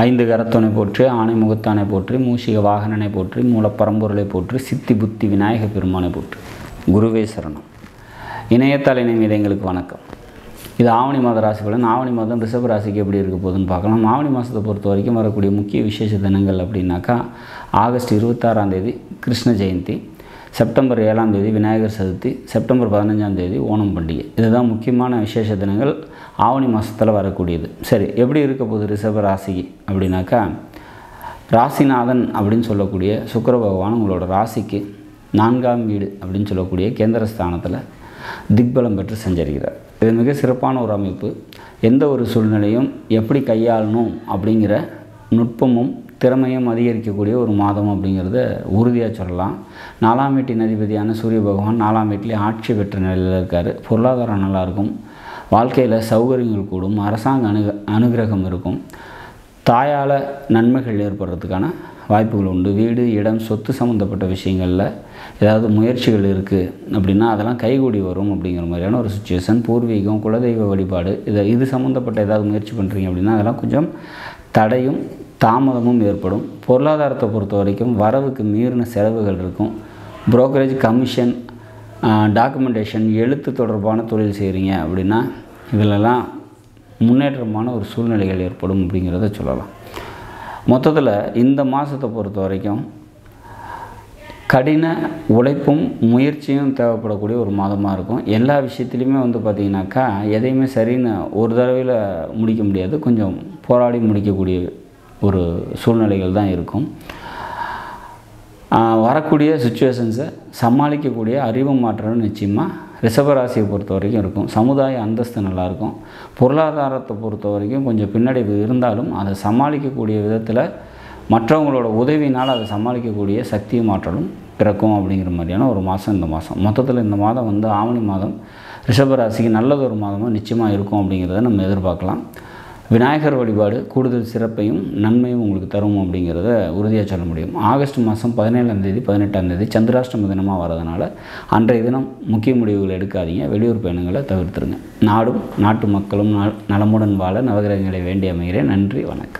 ஐந்து கரத்தனை போற்றி, ஆணை முகத்தானை போற்றி, மூஷிக வாகனனை போற்றி, மூலப்பரம்பொருளை போற்றி, சித்தி புத்தி விநாயக பெருமானை போற்றி. குருவே சரணம். இணையத்தால் இணைய எங்களுக்கு வணக்கம். இது ஆவணி மாத ராசி பலன். ஆவணி மாதம் ரிஷப ராசிக்கு எப்படி இருக்க போகுதுன்னு பார்க்கலாம். ஆவணி மாதத்தை பொறுத்த வரைக்கும் வரக்கூடிய முக்கிய விசேஷ தினங்கள் அப்படின்னாக்கா, August 26 Krishna Jayanti, September 7 Vinayagar Chaturthi, September 15 Onam பண்டிகை. இதுதான் முக்கியமான விசேஷ தினங்கள் ஆவணி மாதத்தில் வரக்கூடியது. சரி, எப்படி இருக்க போகுது ரிஷப ராசிக்கு அப்படின்னாக்கா, ராசிநாதன் அப்படின்னு சொல்லக்கூடிய சுக்கிர பகவான் உங்களோட ராசிக்கு 4ஆம் வீடு அப்படின்னு சொல்லக்கூடிய கேந்திரஸ்தானத்தில் திக்பலம் பெற்று சஞ்சரிக்கிறார். இது மிக சிறப்பான ஒரு அமைப்பு. எந்த ஒரு சூழ்நிலையும் எப்படி கையாளணும் அப்படிங்கிற நுட்பமும் திறமையும் அதிகரிக்கக்கூடிய ஒரு மாதம் அப்படிங்கிறத உறுதியாக சொல்லலாம். 4ஆம் வீட்டின் அதிபதியான சூரிய பகவான் 4ஆம் வீட்டிலே ஆட்சி பெற்ற நிலையில் இருக்கார். பொருளாதாரம் நல்லாயிருக்கும், வாழ்க்கையில் சௌகரியங்கள் கூடும், அரசாங்க அனுகிரகம் இருக்கும், தாயால் நன்மைகள் ஏற்படுறதுக்கான வாய்ப்புகள் உண்டு. வீடு, இடம், சொத்து சம்மந்தப்பட்ட விஷயங்களில் ஏதாவது முயற்சிகள் இருக்குது அப்படின்னா அதெல்லாம் கைகூடி வரும் அப்படிங்கிற மாதிரியான ஒரு சுச்சுவேஷன். பூர்வீகம், குலதெய்வ வழிபாடு, இது சம்மந்தப்பட்ட ஏதாவது முயற்சி பண்ணுறீங்க அப்படின்னா அதெல்லாம் கொஞ்சம் தடையும் தாமதமும் ஏற்படும். பொருளாதாரத்தை பொறுத்த வரைக்கும் வரவுக்கு மீறின செலவுகள் இருக்கும். புரோக்கரேஜ், கமிஷன், டாக்குமெண்டேஷன், எழுத்து தொடர்பான தொழில் செய்கிறீங்க அப்படின்னா இதிலெல்லாம் முன்னேற்றமான ஒரு சூழ்நிலைகள் ஏற்படும் அப்படிங்கிறத சொல்லலாம். மொத்தத்தில் இந்த மாதத்தை பொறுத்த வரைக்கும் கடின உழைப்பும் முயற்சியும் தேவைப்படக்கூடிய ஒரு மாதமாக இருக்கும். எல்லா விஷயத்துலையுமே பார்த்திங்கனாக்கா எதையுமே சரின்னு ஒரு தடவையில் முடிக்க முடியாது, கொஞ்சம் போராடி முடிக்கக்கூடிய ஒரு சூழ்நிலைகள் தான் இருக்கும். வரக்கூடிய சுச்சுவேஷன்ஸை சமாளிக்கக்கூடிய அறிவு மாற்றம் நிச்சயமாக ரிஷபராசியை பொறுத்த வரைக்கும் இருக்கும். சமுதாய அந்தஸ்து நல்லாயிருக்கும். பொருளாதாரத்தை பொறுத்த வரைக்கும் கொஞ்சம் பின்னடைவு இருந்தாலும் அதை சமாளிக்கக்கூடிய விதத்தில் மற்றவங்களோட உதவினால் அதை சமாளிக்கக்கூடிய சக்தியும் மாற்றலும் பிறக்கும் அப்படிங்கிற மாதிரியான ஒரு மாதம் இந்த மாதம். மொத்தத்தில் இந்த மாதம் ஆவணி மாதம் ரிஷபராசிக்கு நல்லதொரு மாதமாக நிச்சயமாக இருக்கும் அப்படிங்கிறத நம்ம எதிர்பார்க்கலாம். விநாயகர் வழிபாடு கூடுதல் சிறப்பையும் நன்மையும் உங்களுக்கு தரும் அப்படிங்கிறத உறுதியாக சொல்ல முடியும். ஆகஸ்ட் மாதம் 17 18 சந்திராஷ்டம தினமாக வரதுனால அன்றைய தினம் முக்கிய முடிவுகள் எடுக்காதீங்க. வெளியூர் பயணங்களை தவிர்த்துருங்க. நாடும் நாட்டு மக்களும் நலமுடன் வாழ நவகிரகங்களை வேண்டி அமைகிறேன். நன்றி, வணக்கம்.